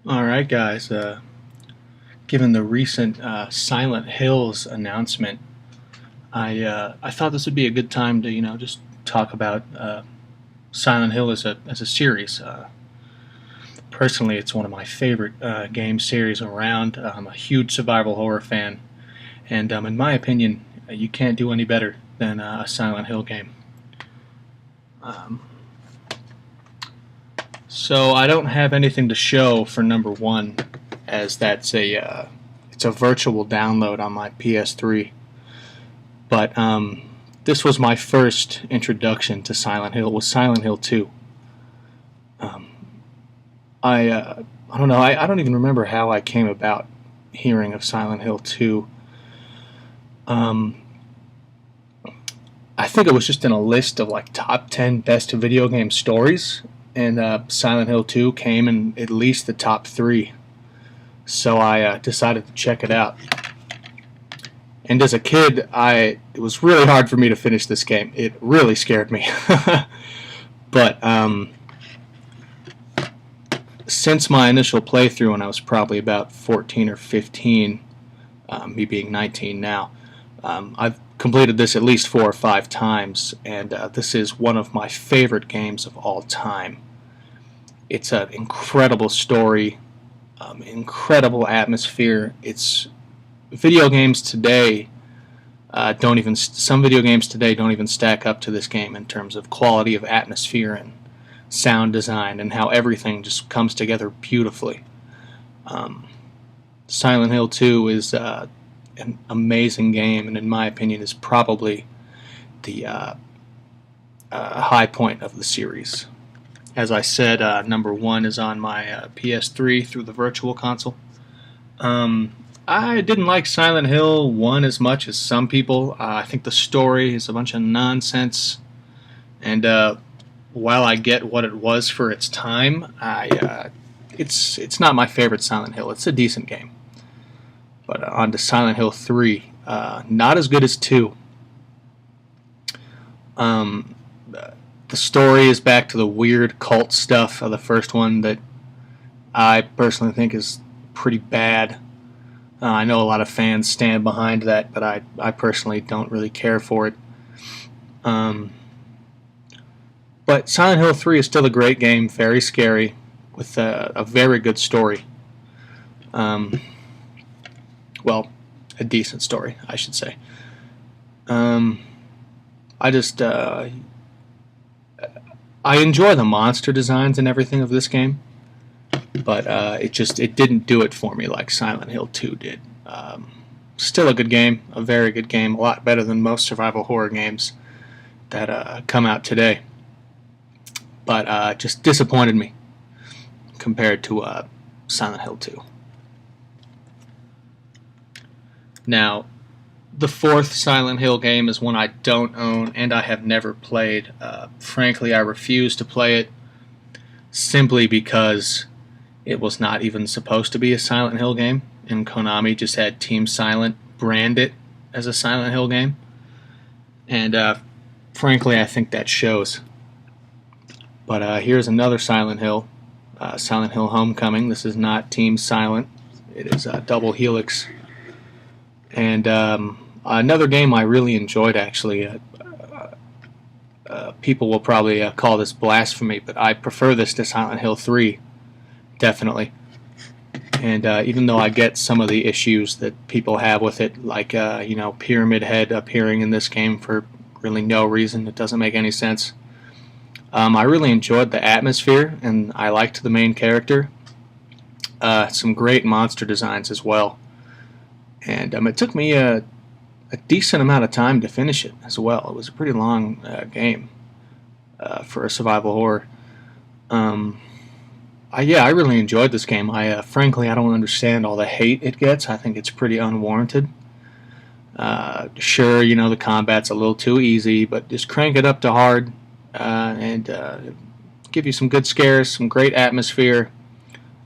All right, guys. Given the recent Silent Hills announcement, I thought this would be a good time to just talk about Silent Hill as a series. Personally, it's one of my favorite game series around. I'm a huge survival horror fan, and in my opinion, you can't do any better than a Silent Hill game. Um, so I don't have anything to show for number one, as that's a it's a virtual download on my PS3. But this was my first introduction to Silent Hill. It was Silent Hill 2. Um, I don't know. I don't even remember how I came about hearing of Silent Hill 2. Um, I think it was just in a list of like top 10 best video game stories, and Silent Hill 2 came in at least the top three. So I decided to check it out. And as a kid, it was really hard for me to finish this game. It really scared me. But since my initial playthrough when I was probably about 14 or 15, me being 19 now, I've completed this at least 4 or 5 times, and this is one of my favorite games of all time. It's an incredible story, incredible atmosphere. It's video games today don't even some video games today don't even stack up to this game in terms of quality of atmosphere and sound design and how everything just comes together beautifully. Um, Silent Hill 2 is an amazing game, and in my opinion, is probably the high point of the series. As I said, number one is on my PS3 through the Virtual Console. Um, I didn't like Silent Hill 1 as much as some people. I think the story is a bunch of nonsense, and while I get what it was for its time, it's not my favorite Silent Hill. It's a decent game. But on to Silent Hill 3. Not as good as 2. Um, the story is back to the weird cult stuff of the first one that I personally think is pretty bad. I know a lot of fans stand behind that, but I personally don't really care for it. Um, but Silent Hill 3 is still a great game, very scary, with a very good story. Um, well, a decent story, I should say. Um, I just I enjoy the monster designs and everything of this game, but it didn't do it for me like Silent Hill 2 did. Still a good game, a very good game, a lot better than most survival horror games that come out today. But just disappointed me compared to Silent Hill 2. Now, the fourth Silent Hill game is one I don't own and I have never played. Frankly, I refuse to play it simply because it was not even supposed to be a Silent Hill game, and Konami just had Team Silent brand it as a Silent Hill game. And frankly, I think that shows. But here's another Silent Hill, Silent Hill Homecoming. This is not Team Silent. It is Double Helix. And another game I really enjoyed, actually. People will probably call this blasphemy, but I prefer this to Silent Hill 3, definitely. And even though I get some of the issues that people have with it, like Pyramid Head appearing in this game for really no reason, it doesn't make any sense. I really enjoyed the atmosphere, and I liked the main character. Some great monster designs as well. And it took me a decent amount of time to finish it as well. It was a pretty long game for a survival horror. I really enjoyed this game. Frankly, I don't understand all the hate it gets. I think it's pretty unwarranted. Sure, the combat's a little too easy, but just crank it up to hard and give you some good scares, some great atmosphere.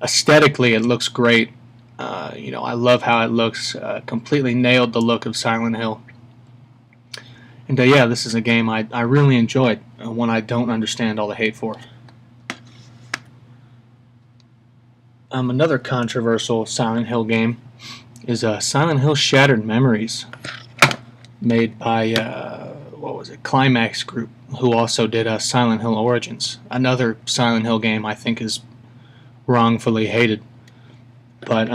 Aesthetically, it looks great. I love how it looks. Completely nailed the look of Silent Hill. And this is a game I really enjoyed. One I don't understand all the hate for. Another controversial Silent Hill game is Silent Hill Shattered Memories, made by what was it, Climax Group, who also did Silent Hill Origins. Another Silent Hill game I think is wrongfully hated, but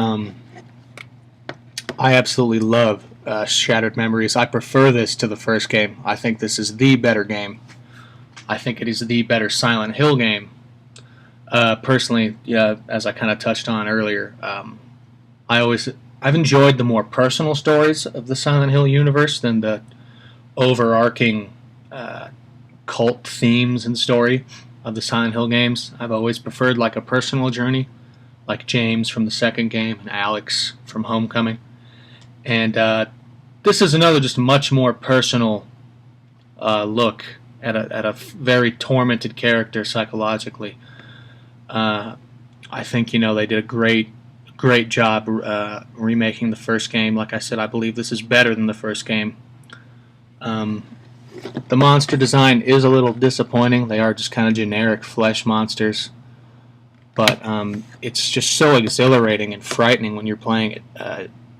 I absolutely love Shattered Memories. I prefer this to the first game. I think this is the better game. I think it is the better Silent Hill game. Personally, yeah, as I kind of touched on earlier, I've enjoyed the more personal stories of the Silent Hill universe than the overarching cult themes and story of the Silent Hill games. I've always preferred like a personal journey, like James from the second game and Alex from Homecoming. And this is another just much more personal look at a very tormented character psychologically. I think they did a great job remaking the first game. Like I said, I believe this is better than the first game. The monster design is a little disappointing. They are just kind of generic flesh monsters, but it's just so exhilarating and frightening when you're playing it.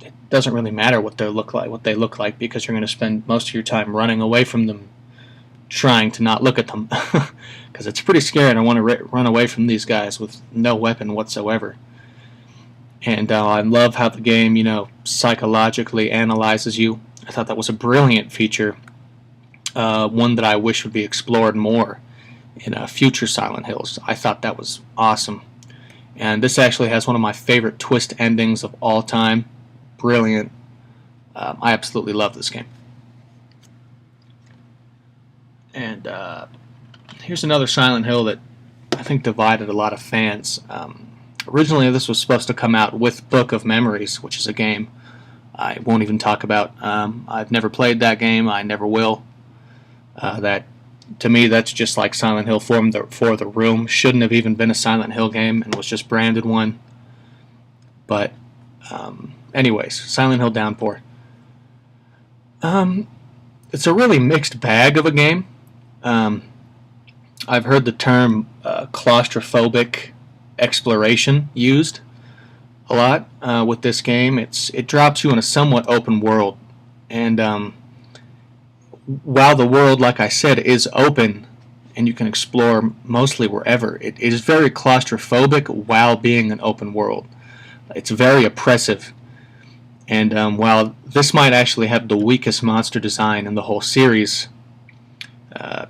It doesn't really matter what they look like, because you're going to spend most of your time running away from them, trying to not look at them, because it's pretty scary. And I want to run away from these guys with no weapon whatsoever. And I love how the game, psychologically analyzes you. I thought that was a brilliant feature, one that I wish would be explored more in future Silent Hills. I thought that was awesome. And this actually has one of my favorite twist endings of all time. Brilliant. I absolutely love this game. And here's another Silent Hill that I think divided a lot of fans. Originally, this was supposed to come out with Book of Memories, which is a game I won't even talk about. I've never played that game. I never will. That, to me, that's just like Silent Hill for the Room. Shouldn't have even been a Silent Hill game and was just branded one. But, anyways, Silent Hill Downpour. It's a really mixed bag of a game. I've heard the term claustrophobic exploration used a lot with this game. It drops you in a somewhat open world, and while the world, like I said, is open and you can explore mostly wherever, it is very claustrophobic while being an open world. It's very oppressive, and while this might actually have the weakest monster design in the whole series,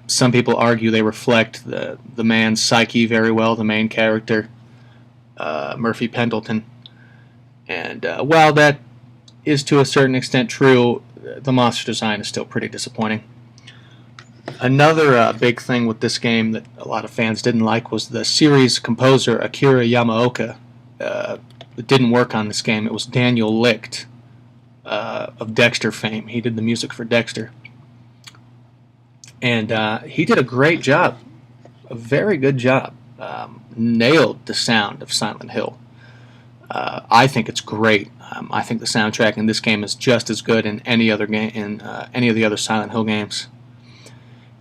some people argue they reflect the man's psyche very well, the main character, Murphy Pendleton. And while that is to a certain extent true, the monster design is still pretty disappointing. Another big thing with this game that a lot of fans didn't like was the series composer Akira Yamaoka. It didn't work on this game. It was Daniel Licht of Dexter fame. He did the music for Dexter. And he did a great job, a very good job. Nailed the sound of Silent Hill. I think it's great. I think the soundtrack in this game is just as good in any other game, in any of the other Silent Hill games.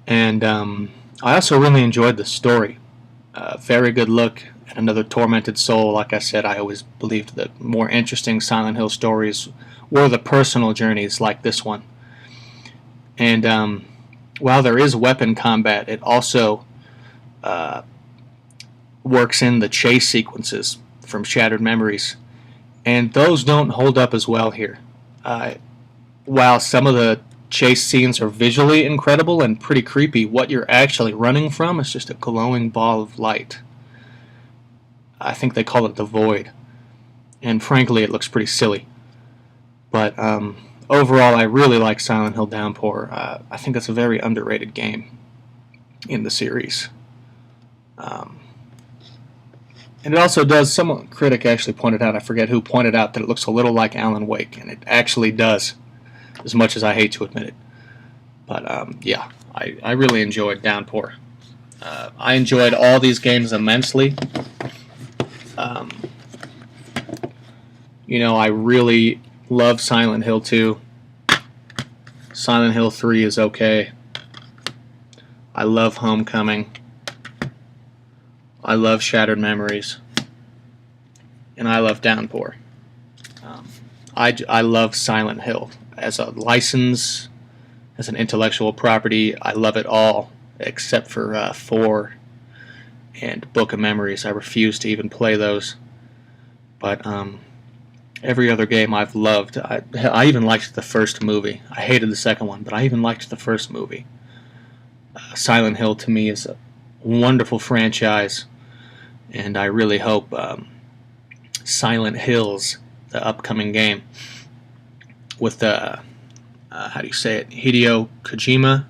And I also really enjoyed the story. Very good look at another tormented soul. Like I said, I always believed that more interesting Silent Hill stories were the personal journeys like this one. And while there is weapon combat, it also works in the chase sequences from Shattered Memories, and those don't hold up as well here. While some of the chase scenes are visually incredible and pretty creepy, what you're actually running from is just a glowing ball of light. I think they call it the Void, and frankly it looks pretty silly. But overall, I really like Silent Hill Downpour. I think it's a very underrated game in the series. And it also does, some critic actually pointed out, I forget who pointed out, that it looks a little like Alan Wake, and it actually does, as much as I hate to admit it. But yeah, I really enjoyed Downpour. I enjoyed all these games immensely. I really love Silent Hill 2. Silent Hill 3 is okay. I love Homecoming. I love Shattered Memories. and I love Downpour. Um, I love Silent Hill as a license, as an intellectual property. I love it all except for 4 and Book of Memories. I refuse to even play those. But every other game I've loved. I even liked the first movie. I hated the second one, but I even liked the first movie. Silent Hill to me is a wonderful franchise, and I really hope Silent Hills, the upcoming game with the how do you say it, Hideo Kojima,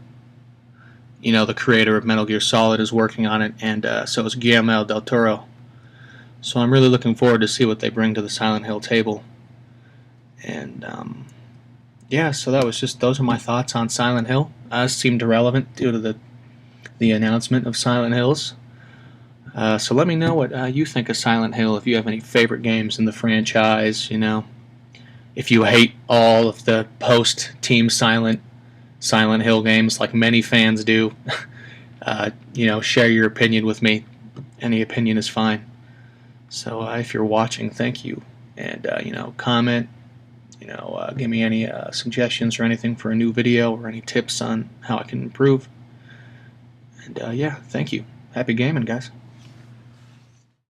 the creator of Metal Gear Solid, is working on it, and so is Guillermo del Toro. So I'm really looking forward to see what they bring to the Silent Hill table. And yeah, so those are my thoughts on Silent Hill. Seemed irrelevant due to the announcement of Silent Hills. So let me know what you think of Silent Hill. If you have any favorite games in the franchise, if you hate all of the post-Team Silent Hill games like many fans do, share your opinion with me. Any opinion is fine. So if you're watching, thank you, and comment. Give me any suggestions or anything for a new video or any tips on how I can improve. And yeah, thank you. Happy gaming, guys.